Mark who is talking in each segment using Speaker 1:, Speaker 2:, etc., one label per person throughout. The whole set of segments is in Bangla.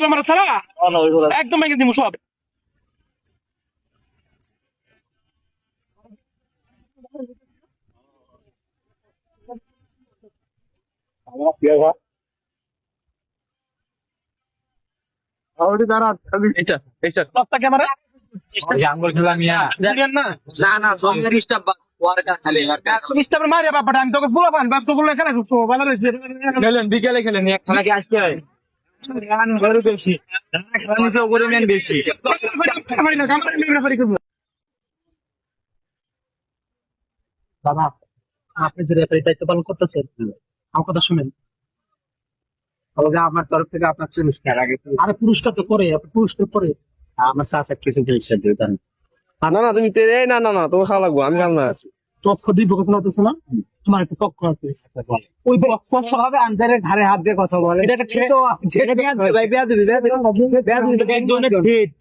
Speaker 1: আমার সারা একদম ভেঙে দিব সব। এটা এটা টপটা ক্যামেরা
Speaker 2: আঙ্গুল খেলা নিয়া
Speaker 1: দেখেন না
Speaker 2: না না সঙ্গে ডিস্টার্ব ওয়ার্কার খালি ওয়ার্কার
Speaker 1: মিস্টার মারিয়া বাবাটা আমি তোকে ফুলা পান বাস তো ফুলা খেলা খুব ভালো রয়েছে।
Speaker 2: খেলেন বিকেলে খেলেন এক খেলা কি আজকে হয় গরু বেশি খেলা করে নেন বেশি
Speaker 1: বাবা আপনি যে রেফারি দায়িত্ব পালন করতেছেন আমার কথা শুনেন।
Speaker 2: আমার তরফ থেকে আপনার পুরস্কার আগে
Speaker 1: আরে পুরস্কার তো করে আপনি পুরস্কার করে
Speaker 2: আমার চাচা কিছু পুরস্কার দিতেন
Speaker 3: না না তুমি না না না তোমার খাওয়া লাগবো আমি খাবো না।
Speaker 1: পক্ষ দুই পক্ষ হতেছে না তোমার একটা পক্ষ আছে ওই পক্ষ
Speaker 2: স্বভাবে আন্দারে ঘাড়ে হাত দিয়ে কথা বলে
Speaker 1: এটা একটা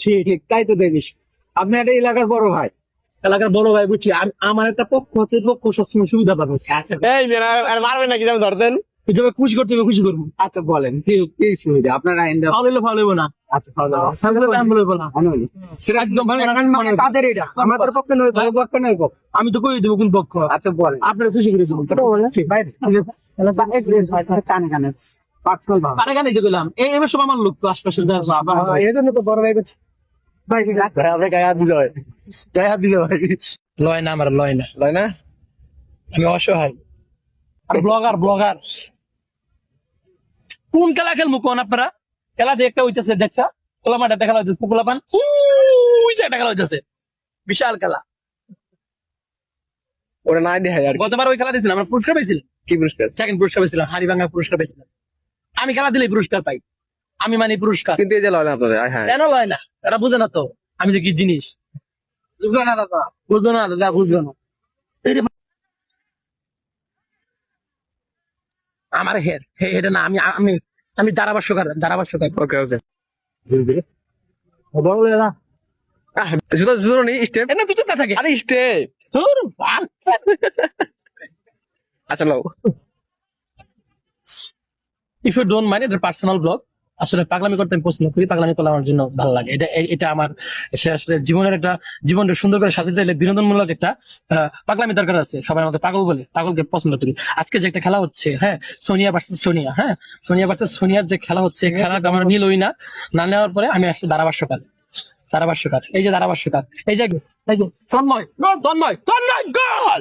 Speaker 1: ঠিক
Speaker 2: ঠিক তাই তো দেখিস আপনি একটা এলাকার বড় ভাই
Speaker 1: এলাকার বড় ভাই বুঝছি আমার একটা পক্ষ হচ্ছে পক্ষ সবসময় সুবিধা পাবে।
Speaker 3: এই মেয়েরা আর মারবে নাকি যেমন ধরতেন
Speaker 1: যেভাবে খুশি করতে হবে খুশি করবো।
Speaker 2: আচ্ছা বলেন কি কি সুবিধা আপনার আইনটা
Speaker 1: ভালো হলে ভালো হইব না
Speaker 2: আচ্ছা ভালো
Speaker 1: সেটা একদম
Speaker 2: মানে তাদের এটা আমাদের পক্ষে নয় ভাই পক্ষে নয় পক্ষ
Speaker 1: আমি তো কই দেবো কোন পক্ষ
Speaker 2: আচ্ছা বলেন
Speaker 1: আপনারা খুশি করে দেবো
Speaker 2: কানে কানে পার্সোনাল ভাবে
Speaker 1: কানে কানে গেলাম এবার সব আমার লোক তো আশপাশের
Speaker 2: এই জন্য তো বড় ভাই করছে ভাই
Speaker 3: আপনি গায়ে হাত দিতে হয় গায়ে হাত দিতে হয়
Speaker 1: লয় না আমার লয় না
Speaker 3: তাই না
Speaker 1: আমি অসহায় আর ব্লগার ব্লগার কোন খেলা খেলবো কোন আপনারা খেলা দেখতে হইতেছে দেখছা খোলা মাঠে দেখা হইতেছে খোলা পান ওই যে একটা খেলা হইতেছে বিশাল খেলা
Speaker 3: ওরা নাই দেখায় আর
Speaker 1: গতবার ওই খেলা দিয়েছিলাম আমার পুরস্কার পেয়েছিলাম
Speaker 3: কি পুরস্কার
Speaker 1: সেকেন্ড পুরস্কার পেয়েছিলাম হাড়িভাঙ্গা পুরস্কার পেয়েছিলাম আমি খেলা দিলেই পুরস্কার পাই আমি মানে পুরস্কার
Speaker 3: কিন্তু এই যে লয় না আপনাদের হ্যাঁ
Speaker 1: কেন লয় না তারা বুঝে না তো আমি তো কি জিনিস
Speaker 2: বুঝলো না দাদা
Speaker 1: বুঝলো না দাদা বুঝলো না এই যে আমার হেড হেডে না আমি আমি আমি ধারাভাষ্যকার
Speaker 3: ওকে ওকে
Speaker 1: বলে না
Speaker 3: জুতো জুতো নেই স্টেপ
Speaker 1: না দুটো না থাকে
Speaker 3: আরে স্টেপ
Speaker 1: তোর
Speaker 3: আচ্ছা লো
Speaker 1: ইফ ইউ ডোন্ট মাইন্ড এটা পার্সোনাল ব্লগ আসলে পাগলামি করতে আমি পছন্দ করি পাগলামি করলে আমার জন্য ভালো লাগে এটা আমার সে আসলে জীবনের একটা জীবনটা সুন্দর করে সাজিয়ে দিলে বিনোদনমূলক একটা পাগলামি দরকার আছে সবাই আমাকে পাগল বলে পাগলকে পছন্দ করি আজকে যে একটা খেলা হচ্ছে হ্যাঁ সোনিয়া ভার্সেস সোনিয়া হ্যাঁ সোনিয়া ভার্সেস সোনিয়ার যে খেলা হচ্ছে খেলাটা আমার নিলই না নেওয়ার পরে আমি আসছি ধারাভাষ্যকার এই যে ধারাভাষ্যকার এই যে তন্ময় গোল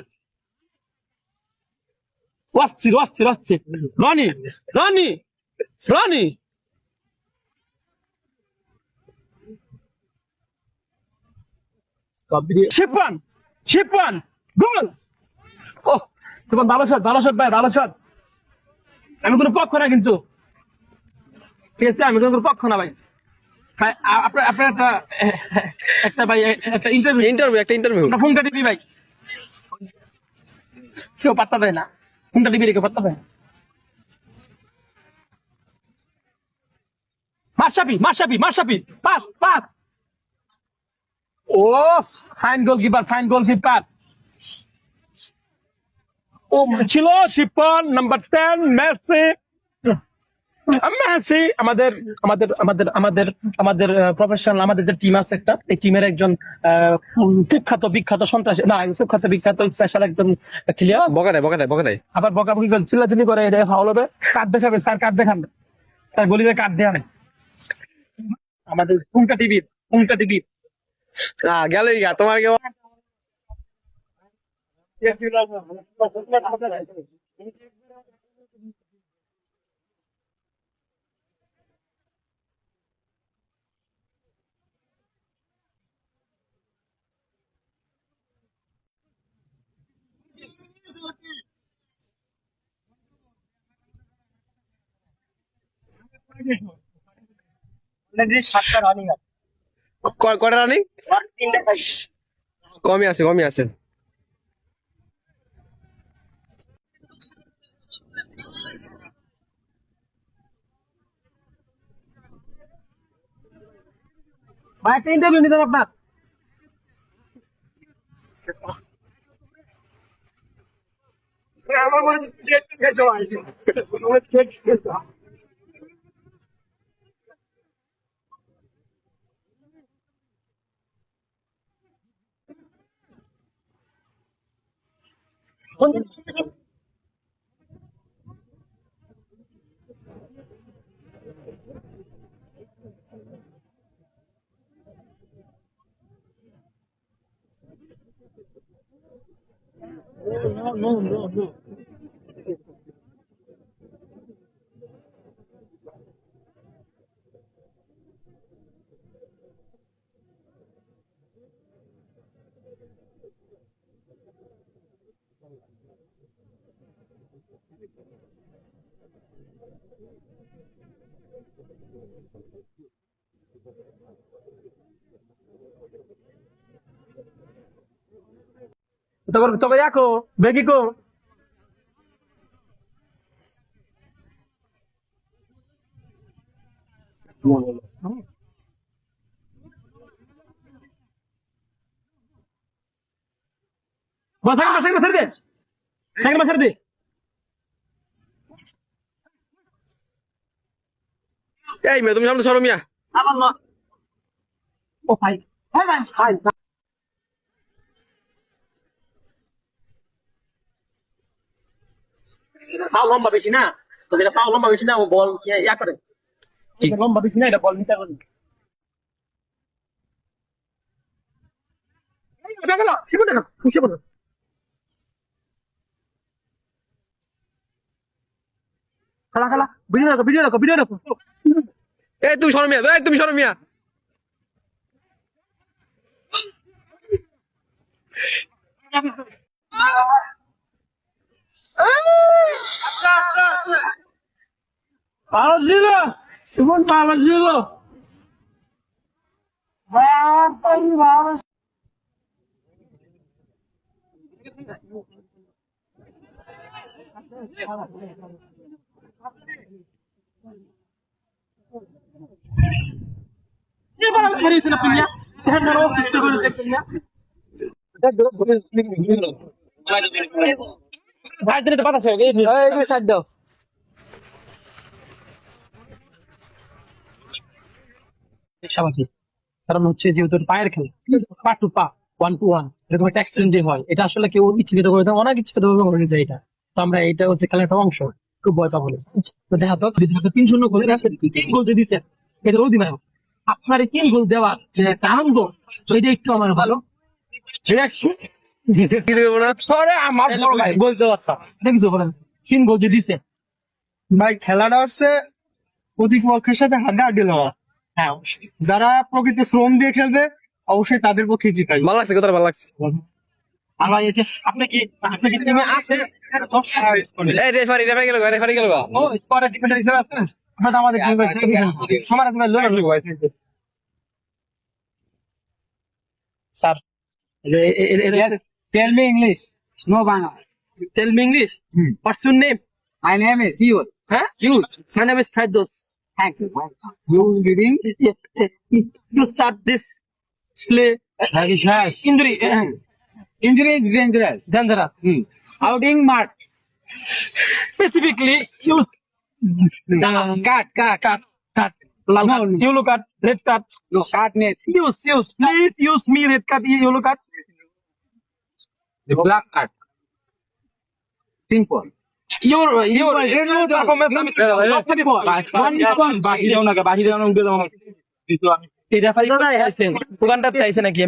Speaker 1: আসছে রনি শিপন গোল ও তোমার ভালো শট ভাই ভালো শট আমি কোনো পক্ষ না কিন্তু ঠিক আছে আমি কোনো পক্ষ না ভাই ভাই আপনার একটা ভাই একটা
Speaker 3: ইন্টারভিউ
Speaker 1: ফোনটা টিপি ভাই কেউ পাত্তা দেয় না ফোনটা টিপি রেখে পাত্তা দেয় না মাশরাফি পাস ও ফাইন গোলকিপার ও ছিল শিপন নাম্বার 10 মেসি আমাদের প্রফেশনাল আমাদের যে টিম আছে একটা এই টিমের একজন বিখ্যাত সন্ত্রাসী না বিখ্যাত স্পেশাল একজন প্লেয়ার
Speaker 3: বকাটাই
Speaker 1: আবার বকাবকি করে চিল্লাচিল্লি করে এটা ফাউল হবে কার্ড দেখাবে স্যার কার্ড দেখান তার গলিতে কার্ড দেওয়া নেই আমাদের ফুলকা টিভি
Speaker 3: গেলই গা তোমার কেউ কটা রানিং কমই আছে
Speaker 1: ভাই একটা ইন্টারভিউ নিতেন আপনার আমার মনে No. Toco Yaco, Bequico. Masar deh.
Speaker 3: এই মেয়ে তুমি সামনে সরো মিয়া।
Speaker 1: Oh, ভাই পাও লম্বা বেশি না তো এটা পাও লম্বা বেশি না ও বল ইয়া করে ঠিক লম্বা বেশি না এটা বল নিতে করে এই ওটা গেল শিবুটা না খুশি করো খালা ভিডিও রাখো
Speaker 3: এই তুমি সরো মিয়া, এই তুমি সরো মিয়া।
Speaker 1: পাওয়া ছিল শিবন পাওয়া ছিল ভাই দিনে কথা ছিল
Speaker 3: এই সাইড দাও।
Speaker 1: স্বাভাবিক কারণ হচ্ছে যেহেতু পায়ের খেলা পা টু পা 1-to-1 এরকম একটা অ্যাক্সিডেন্ট হয় এটা আসলে কেউ ইচ্ছাকৃত করে দেয় অনেক ইচ্ছাকৃত ভাবে করে যায় এটা তো আমরা এটা হচ্ছে খেলার একটা অংশ খুব ভয় পাবো না। তো দেখা তো যদি 3-0 গোল 3 গোল দিয়ে দিচ্ছে এটা অধিনায়ক আপনার 3 গোল দেওয়া যে একটা আনন্দ সেটা একটু আমার ভালো
Speaker 3: কি দেবো না?
Speaker 1: সরে আমার বড় ভাই বলতে পারতাম দেখছো বলেন 3 গোল যে দিছে
Speaker 2: ভাই খেলাটা হচ্ছে প্রতিপক্ষের সাথে হাড্ডাহাড্ডি লড়া।
Speaker 1: হ্যাঁ
Speaker 2: যারা প্রকৃত শ্রম দিয়ে খেলবে অবশ্যই তাদের পক্ষে জিতাই।
Speaker 3: ভালো লাগছে, কথাটা ভালো লাগছে।
Speaker 1: আমার এটা আপনি কি টিমে আছে
Speaker 3: এই রেফারি গেল গা।
Speaker 1: ও স্কোয়াডের ডিফেন্ডার হিসেবে আছেন আপনারা তো আমাদের টিমে সমাজ में লড়াই করবে sir tell me English no Bangla tell me English what's your name my name is you হ্যাঁ you my name is Ferdous thank you you leading you start this play injury is dangerous outing mark specifically use cut no. Yellow card red card no card net use please use me red card yellow card the black card simple your performance
Speaker 2: বাহিরে উঠে যাবো।
Speaker 1: এই রেফারি কোথায় আছেন দোকানটাতে আইছেন নাকি